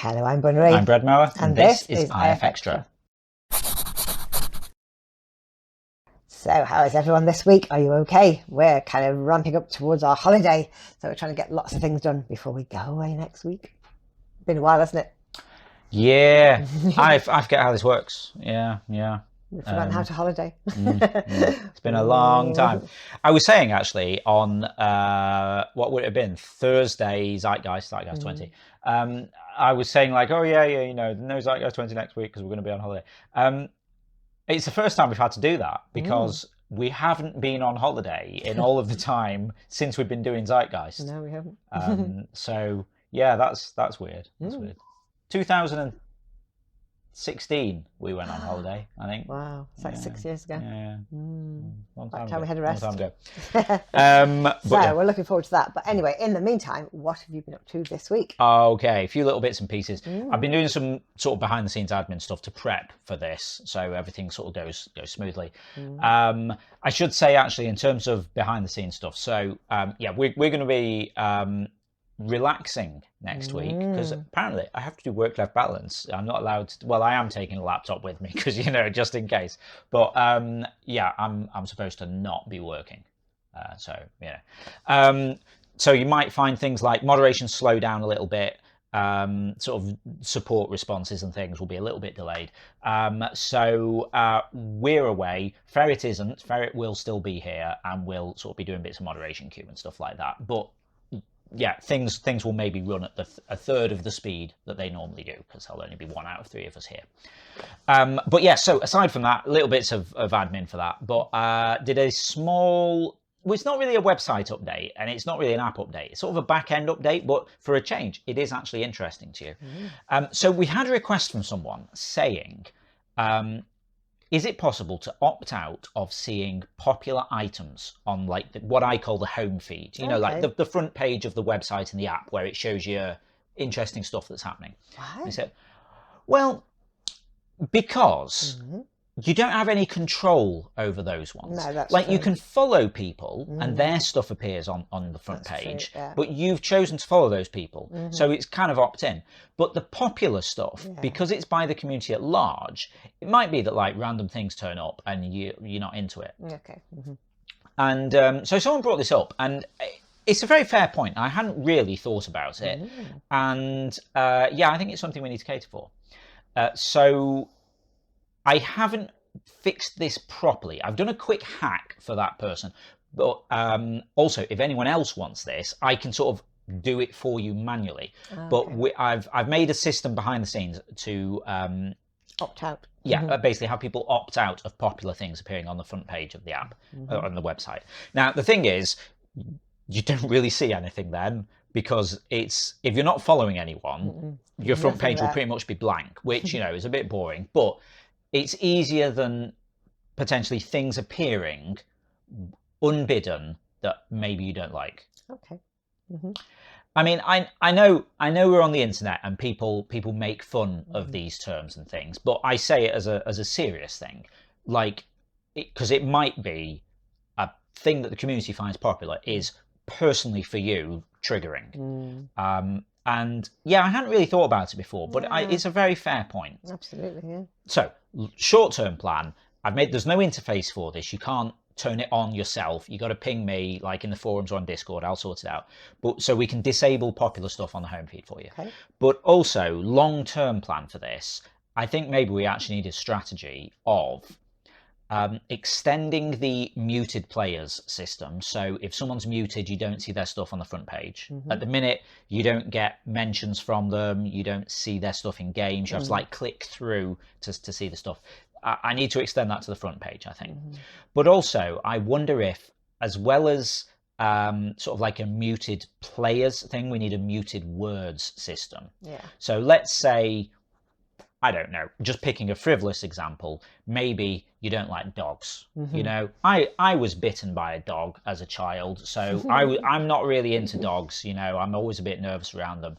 Hello, I'm Bunnery. I'm Brad Mower, and this is IFXtra. So how is everyone this week? Are you okay? We're kind of ramping up towards our holiday, so we're trying to get lots of things done before we go away next week. Been a while, hasn't it? Yeah, I forget how this works. Yeah. We've forgotten how to holiday. It's been a long time. I was saying actually on, what would it have been? Thursday, Zeitgeist 20. I was saying like, oh yeah, no Zeitgeist 20 next week because we're going to be on holiday. It's the first time we've had to do that because we haven't been on holiday in all of the time since we've been doing Zeitgeist. No, we haven't. So yeah, that's weird. That's weird. 2016 we went on holiday, I think. Wow, it's like 6 years ago. Yeah. Long time we had a rest. Long time ago. So yeah, we're looking forward to that. But anyway, in the meantime, what have you been up to this week? Okay, a few little bits and pieces. I've been doing some sort of behind the scenes admin stuff to prep for this, so everything sort of goes smoothly. I should say actually in terms of behind the scenes stuff. So yeah, we're going to be relaxing next week because apparently I have to do work-life balance. I'm not allowed to, well, I am taking a laptop with me because just in case, but yeah, I'm supposed to not be working, so so you might find things like moderation slow down a little bit, sort of support responses and things will be a little bit delayed, so we're away. Ferret isn't. Ferret will still be here and we'll sort of be doing bits of moderation queue and stuff like that, but yeah, things will maybe run at a third of the speed that they normally do because there'll only be 1 out of 3 of us here. But yeah, so aside from that, little bits of admin for that. But did a small, well, it's not really a website update and it's not really an app update. It's sort of a back-end update, but for a change, it is actually interesting to you. So we had a request from someone saying, is it possible to opt out of seeing popular items on like what I call the home feed? Like the front page of the website and the app where it shows you interesting stuff that's happening. Why? I said, well, because you don't have any control over those ones. No, that's like true. You can follow people and their stuff appears on the front page, but you've chosen to follow those people. So it's kind of opt-in. But the popular stuff, because it's by the community at large, it might be that like random things turn up and you're not into it. Okay. And so someone brought this up and it's a very fair point. I hadn't really thought about it. And yeah, I think it's something we need to cater for. So I haven't fixed this properly. I've done a quick hack for that person, but also if anyone else wants this, I can sort of do it for you manually. But I've made a system behind the scenes to opt out. Yeah, basically how people opt out of popular things appearing on the front page of the app or on the website. Now the thing is, you don't really see anything then because if you're not following anyone, your front page will pretty much be blank, which is a bit boring, but it's easier than potentially things appearing unbidden that maybe you don't like. Okay. I mean, I know we're on the internet and people make fun of these terms and things, but I say it as a serious thing, like because it might be a thing that the community finds popular is personally for you triggering. And yeah, I hadn't really thought about it before, but it's a very fair point. Absolutely, yeah. So, short-term plan, there's no interface for this. You can't turn it on yourself. You got to ping me, like in the forums or on Discord. I'll sort it out. But so we can disable popular stuff on the home feed for you. Okay. But also, long-term plan for this, I think maybe we actually need a strategy of extending the muted players system. So if someone's muted, you don't see their stuff on the front page. At the minute, you don't get mentions from them. You don't see their stuff in games. You have to like click through to see the stuff. I need to extend that to the front page, I think. But also, I wonder if, as well as sort of like a muted players thing, we need a muted words system. Yeah. So let's say, I don't know, just picking a frivolous example, maybe you don't like dogs. I was bitten by a dog as a child, so I'm not really into dogs. I'm always a bit nervous around them.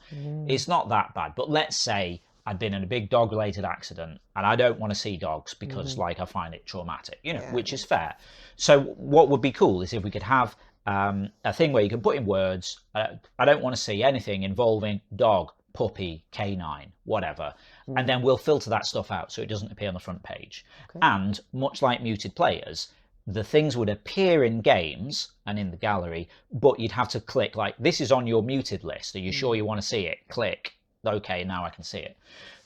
It's not that bad, but let's say I'd been in a big dog-related accident and I don't want to see dogs because like I find it traumatic, which is fair. So what would be cool is if we could have a thing where you can put in words, I don't want to see anything involving dog, puppy, canine, whatever. And then we'll filter that stuff out so it doesn't appear on the front page. Okay. And much like muted players, the things would appear in games and in the gallery, but you'd have to click, like, this is on your muted list. Are you sure you want to see it? Click. Okay, now I can see it.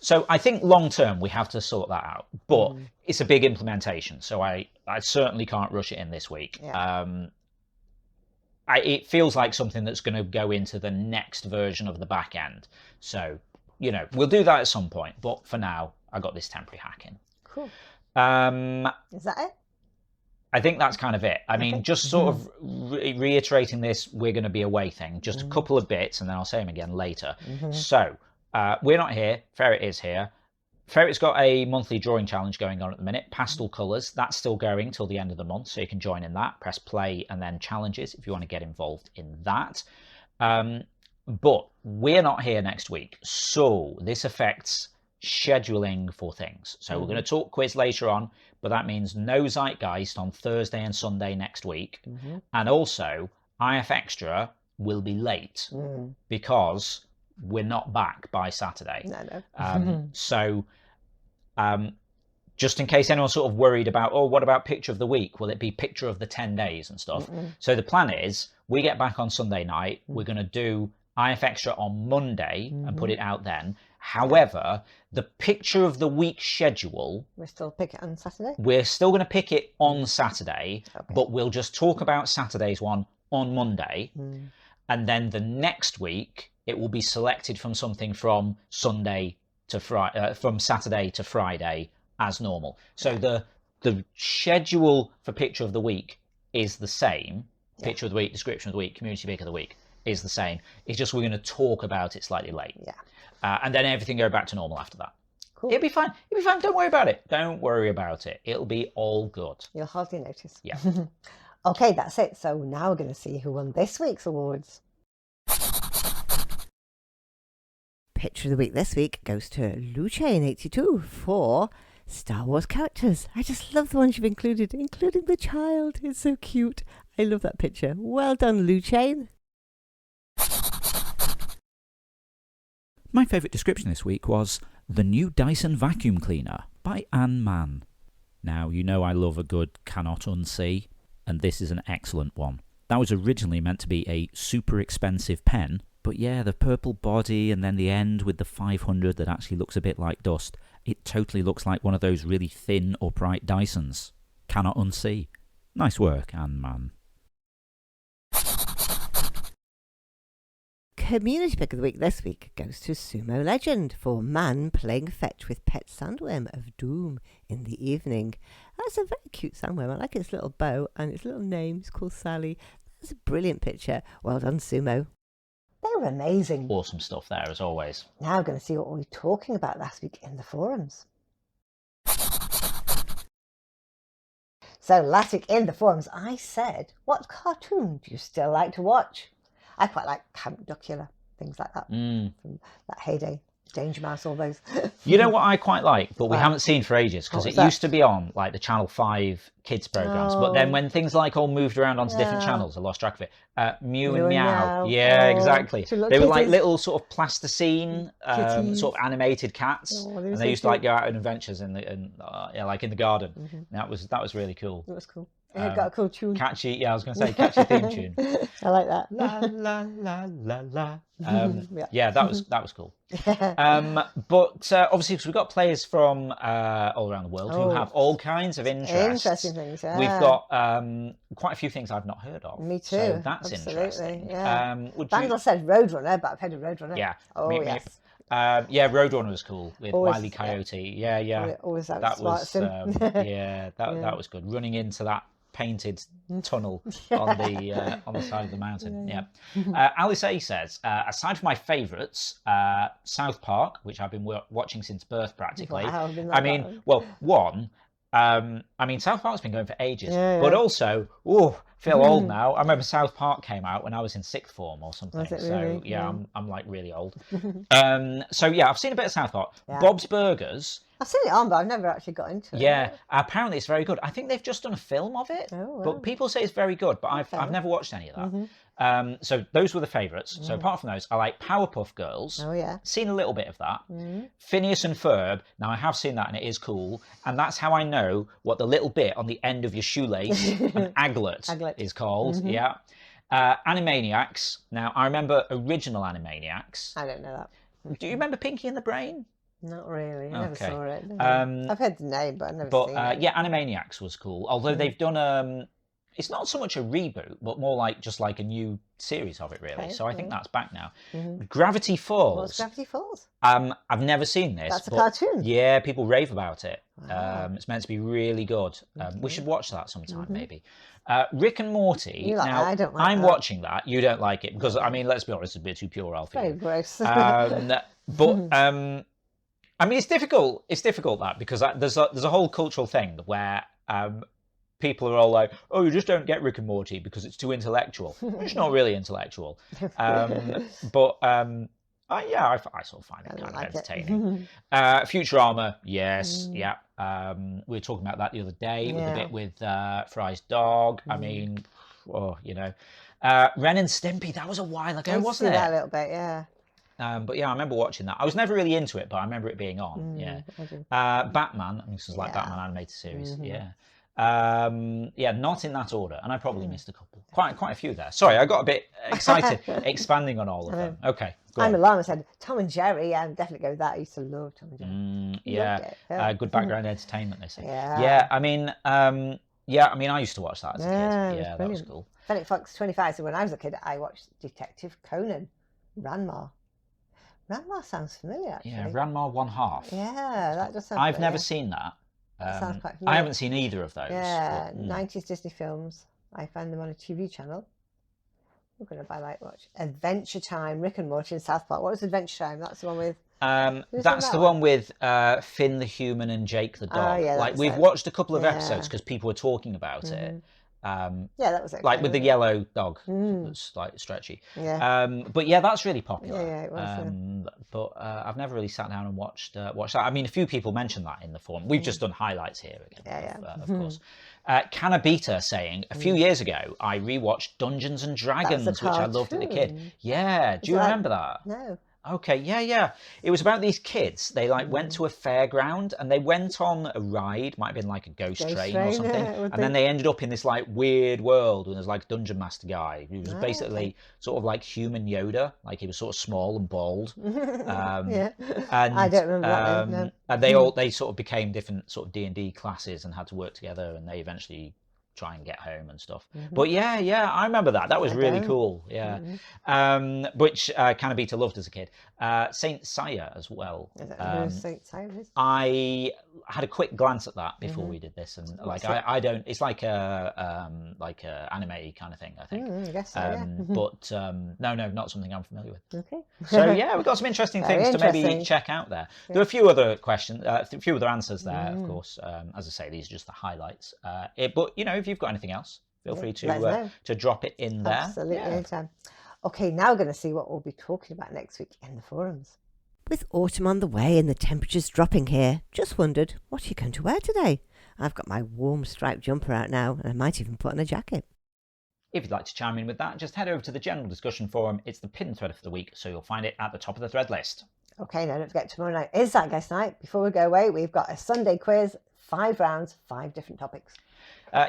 So I think long term we have to sort that out, but it's a big implementation. So I certainly can't rush it in this week. Yeah. It feels like something that's going to go into the next version of the back end. So, you know, we'll do that at some point. But for now, I got this temporary hack in. Cool. Is that it? I think that's kind of it. I mean, just sort of reiterating this, we're going to be away thing. Just a couple of bits, and then I'll say them again later. So, we're not here. Ferret is here. Ferret's got a monthly drawing challenge going on at the minute. Pastel colours. That's still going till the end of the month, so you can join in that. Press play and then challenges if you want to get involved in that. But we're not here next week, so this affects scheduling for things. So we're going to talk quiz later on, but that means no Zeitgeist on Thursday and Sunday next week. And also, IFXtra will be late because we're not back by Saturday. No. So just in case anyone's sort of worried about, oh, what about picture of the week? Will it be picture of the 10 days and stuff? So the plan is we get back on Sunday night. We're going to do IFXtra on Monday and put it out then. However, the picture of the week schedule, We're still pick it on Saturday? we're still going to pick it on Saturday, but we'll just talk about Saturday's one on Monday. And then the next week, it will be selected from something from Sunday to Friday, from Saturday to Friday as normal. So the schedule for picture of the week is the same. Picture of the week, description of the week, community pick of the week is the same. It's just we're going to talk about it slightly late. And then everything go back to normal after that. Cool. It'll be fine. It'll be fine. Don't worry about it. Don't worry about it. It'll be all good. You'll hardly notice. Yeah. Okay, that's it. So now we're going to see who won this week's awards. Picture of the week this week goes to Luchain82 for Star Wars characters. I just love the ones you've included, including the child. It's so cute. I love that picture. Well done, Luchain. My favourite description this week was The New Dyson Vacuum Cleaner by Anne Mann. Now, you know I love a good cannot unsee, and this is an excellent one. That was originally meant to be a super expensive pen, but yeah, the purple body and then the end with the 500 that actually looks a bit like dust, it totally looks like one of those really thin, upright Dysons. Cannot unsee. Nice work, Anne Mann. Community pick of the week this week goes to Sumo Legend for Man playing fetch with pet sandworm of doom in the evening. That's a very cute sandworm. I like its little bow and its little name. It's called Sally. That's a brilliant picture. Well done, Sumo. They were amazing. Awesome stuff there, as always. Now we're going to see what we were talking about last week in the forums. So last week in the forums, I said, what cartoon do you still like to watch? I quite like Count Duckula, things like that, from that heyday. Danger Mouse, all those. You know what I quite like, but we haven't seen for ages, because it used to be on like the Channel 5 kids programs, but then when things like all moved around onto different channels, I lost track of it. Mew and Meow. Yeah, exactly. They were like little sort of plasticine, sort of animated cats, and they used to like go out on adventures in like in the garden. That was really cool. It was cool. It got a cool tune. Catchy, yeah, I was going to say catchy theme tune. I like that. La la la la la. Yeah, that was cool. But obviously, because we've got players from all around the world who have all kinds of interests. Interesting things. Yeah. We've got quite a few things I've not heard of. Me too. So that's absolutely. interesting. Yeah. Vandal said Roadrunner, but I've heard of Roadrunner. Yeah. Oh yes. Yeah, Roadrunner was cool with Always, Wile E. Coyote. Yeah. Always that was that was good. Running into that painted tunnel on the side of the mountain. Alice A says, aside from my favourites, South Park, which I've been watching since birth practically. Wow, I mean, well, one, I mean, South Park's been going for ages, but also, feel old now. I remember South Park came out when I was in sixth form or something. Was it so really? yeah, I'm like really old. So yeah, I've seen a bit of South Park. Bob's Burgers. I've seen it on, but I've never actually got into it. Yeah, apparently it's very good. I think they've just done a film of it, but people say it's very good. But I've never watched any of So those were the favourites. So apart from those, I like Powerpuff Girls. Oh, yeah. Seen a little bit of that. Phineas and Ferb. Now I have seen that and it is cool. And that's how I know what the little bit on the end of your shoelace, an aglet, is called. Yeah. Animaniacs. Now I remember original Animaniacs. I don't know that. Do you remember Pinky and the Brain? Not really. I never Okay. saw it. No. I've heard the name, but I've never seen it. Yeah, Animaniacs was cool. Although they've done it's not so much a reboot, but more like just like a new series of it, really. Okay, So I think that's back now. Gravity Falls. What's Gravity Falls? I've never seen this. That's a cartoon. Yeah, people rave about it. Wow. It's meant to be really good. We should watch that sometime, maybe. Rick and Morty. You like now, that? I don't like I'm that. watching that. You don't like it because I mean, let's be honest, it's a bit too pure, Alfie. Very gross. But I mean, it's difficult. It's difficult that because there's a whole cultural thing where people are all like, "Oh, you just don't get Rick and Morty because it's too intellectual." It's not really intellectual, but I sort of find it kind of entertaining. Futurama, yes, yeah. We were talking about that the other day with the bit with Fry's dog. I mean, you know, Ren and Stimpy. That was a while ago, wasn't it? That a little bit, yeah. But yeah, I remember watching that. I was never really into it, but I remember it being on. Yeah. Batman. I mean, this is like Batman animated series. Yeah. Yeah, not in that order, and I probably missed a couple. Quite a few there. Sorry, I got a bit excited expanding on all of them. Okay, go on. I'm alarmed. I said Tom and Jerry. Yeah, definitely go with that. I used to love Tom and Jerry. Yeah, good background entertainment. They say. Yeah. I mean, I used to watch that as a kid. Yeah, that was cool. Fenwick Fox 25. So when I was a kid, I watched Detective Conan, Ranma. Ranma sounds familiar, actually. Yeah, Ranma 1/2. Yeah, that does sound. I've never seen that. That sounds quite familiar. I haven't seen either of those. Yeah, 90s Disney films. I found them on a TV channel. We're going to watch Adventure Time, Rick and Morty and South Park. What was Adventure Time? That's the one with... That's the one with Finn the Human and Jake the dog. Oh, yeah, like we've watched a couple of episodes because people were talking about it. Yeah, that was okay. Like with the yellow dog that's like stretchy. Yeah. But yeah, that's really popular. Yeah, it was. But I've never really sat down and watched that. I mean, a few people mentioned that in the forum. We've just done highlights here again, of course. Canabita saying, a few years ago, I rewatched Dungeons and Dragons, which I loved as a kid. Yeah, do you remember that? No. Okay, yeah. It was about these kids. They went to a fairground and they went on a ride, might have been like a ghost train or something. And then they ended up in this like weird world and there's like a dungeon master guy who was basically sort of like human Yoda, like he was sort of small and bald. Yeah. And I don't remember that. No. And they sort of became different sort of D&D classes and had to work together and they eventually try and get home and stuff. But yeah, I remember that. That was really cool. Yeah. Which Canabita loved as a kid. Saint Seiya as well. Is that who Saint Seiya is? I had a quick glance at that before we did this, and like I don't. It's like a anime kind of thing, I think. I guess so, yeah. But no, not something I'm familiar with. Okay. So yeah, we've got some interesting things to maybe check out there. Yeah. There are a few other questions, a few other answers there, of course. As I say, these are just the highlights. But you know, if you've got anything else, feel free to drop it in there. Absolutely, anytime. Okay, now we're going to see what we'll be talking about next week in the forums. With autumn on the way and the temperatures dropping here, just wondered, what are you going to wear today? I've got my warm striped jumper out now, and I might even put on a jacket. If you'd like to chime in with that, just head over to the general discussion forum. It's the pinned thread for the week, so you'll find it at the top of the thread list. Okay, now don't forget tomorrow night is Zeitgeist night. Before we go away, we've got a Sunday quiz, 5 rounds, 5 different topics.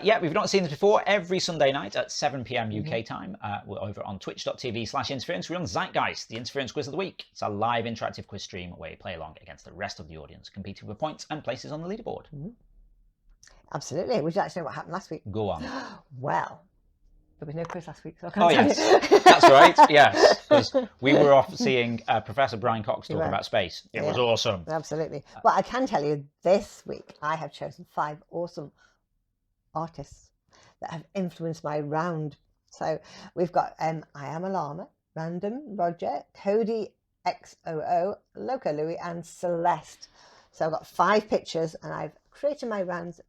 Yeah, we've not seen this before. Every Sunday night at 7 p.m. UK time, we're over on twitch.tv/interference. We run Zeitgeist, the Interference Quiz of the Week. It's a live interactive quiz stream where you play along against the rest of the audience, competing for points and places on the leaderboard. Absolutely. Would you like to know what happened last week? Go on. Well, there was no quiz last week, so I can't tell you. That's right, yes. Because we were off seeing Professor Brian Cox talk about space. It was awesome. Absolutely. But I can tell you, this week I have chosen 5 awesome artists that have influenced my round. So we've got I Am a Llama, Random, Roger, Cody XOO, Loco Louie, and Celeste. So I've got 5 pictures and I've created my rounds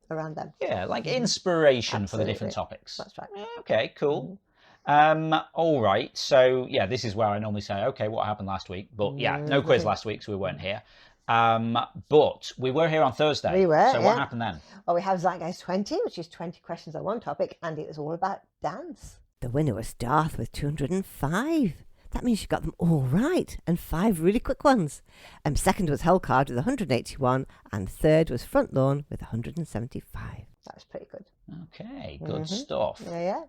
around them. Yeah, like inspiration for the different topics. That's right. Okay, cool. All right. So yeah, this is where I normally say, okay, what happened last week? But yeah, no quiz last week, so we weren't here. But we were here on Thursday. We were. So what happened then? Well, we have Zeitgeist 20, which is 20 questions on one topic, and it was all about dance. The winner was Darth with 205. That means you got them all right, and 5 really quick ones. Second was Hellcard with 181, and third was Front Lawn with 175. That was pretty good. Okay, good stuff. Yeah.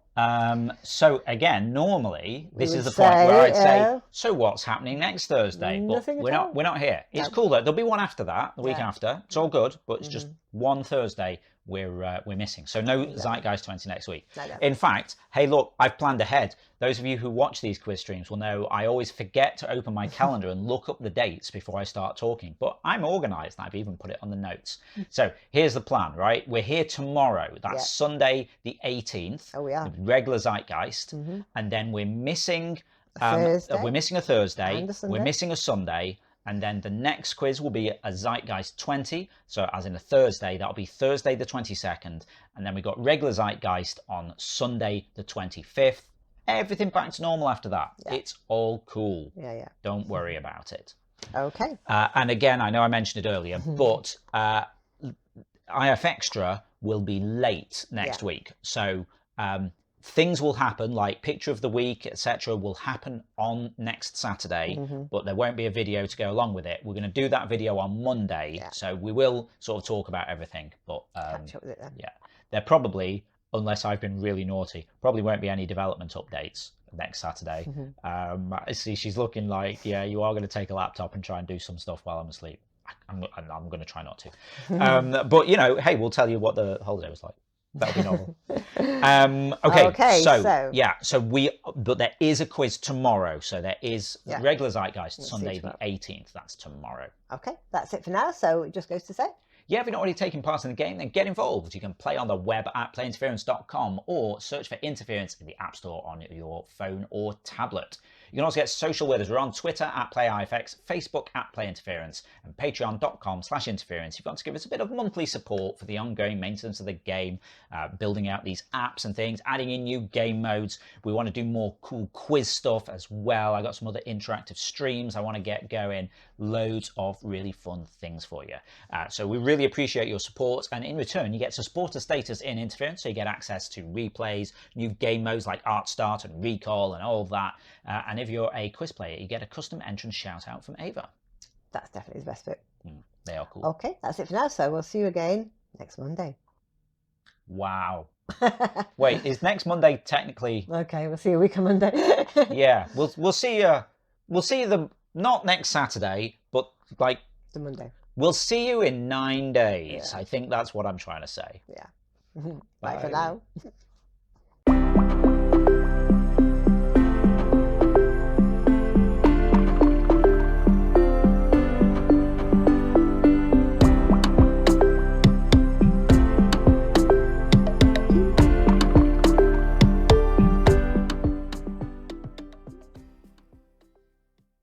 So again, normally this is the would point where I'd say, say, so what's happening next Thursday? Nothing But at all. we're not here. It's No. cool though. There'll be one after that, the week Yeah. after. It's all good, but it's just one Thursday we're missing. So no Exactly. Zeitgeist 20 next week. No. In fact, hey look, I've planned ahead. Those of you who watch these quiz streams will know I always forget to open my calendar and look up the dates before I start talking. But I'm organised. I've even put it on the notes. So here's the plan, right? We're here tomorrow. That's Sunday the 18th. Oh, we are. Regular Zeitgeist. And then we're missing Thursday. we're missing a Thursday. And a Sunday. We're missing a Sunday. And then the next quiz will be a Zeitgeist 20. So as in a Thursday, that'll be Thursday the 22nd. And then we've got regular Zeitgeist on Sunday the 25th. Everything back to normal after that. Yeah. It's all cool. Yeah. Don't worry about it. Okay. And again, I know I mentioned it earlier, but IFXtra will be late next week. So things will happen, like picture of the week, etc., will happen on next Saturday, but there won't be a video to go along with it. We're going to do that video on Monday, so we will sort of talk about everything. But Catch up with it then. yeah, there probably, unless I've been really naughty, probably won't be any development updates next Saturday. I see she's looking like, yeah, you are going to take a laptop and try and do some stuff while I'm asleep. I'm going to try not to. But, you know, hey, we'll tell you what the holiday was like. That'll be novel. Okay, but there is a quiz tomorrow. So there is regular Zeitgeist Sunday the 18th. That's tomorrow. Okay, that's it for now. So it just goes to say, yeah, if you're not already taking part in the game, then get involved. You can play on the web at playinterference.com or search for Interference in the App Store on your phone or tablet. You can also get social with us. We're on Twitter at PlayIFX, Facebook at PlayInterference, and Patreon.com/interference. You've got to give us a bit of monthly support for the ongoing maintenance of the game, building out these apps and things, adding in new game modes. We want to do more cool quiz stuff as well. I got some other interactive streams I want to get going. Loads of really fun things for you. So we really appreciate your support, and in return, you get supporter status in Interference, so you get access to replays, new game modes like Art Start and Recall and all of that. And if you're a quiz player, you get a custom entrance shout out from Ava. that's definitely the best bit. They are cool. Okay, that's it for now. So we'll see you again next Monday. Wow. Wait, is next Monday technically? Okay, we'll see you a week on Monday. Yeah, we'll see you. We'll see you not next Saturday, but like The Monday. we'll see you in 9 days. I think that's what I'm trying to say. Yeah. Bye Bye. for now.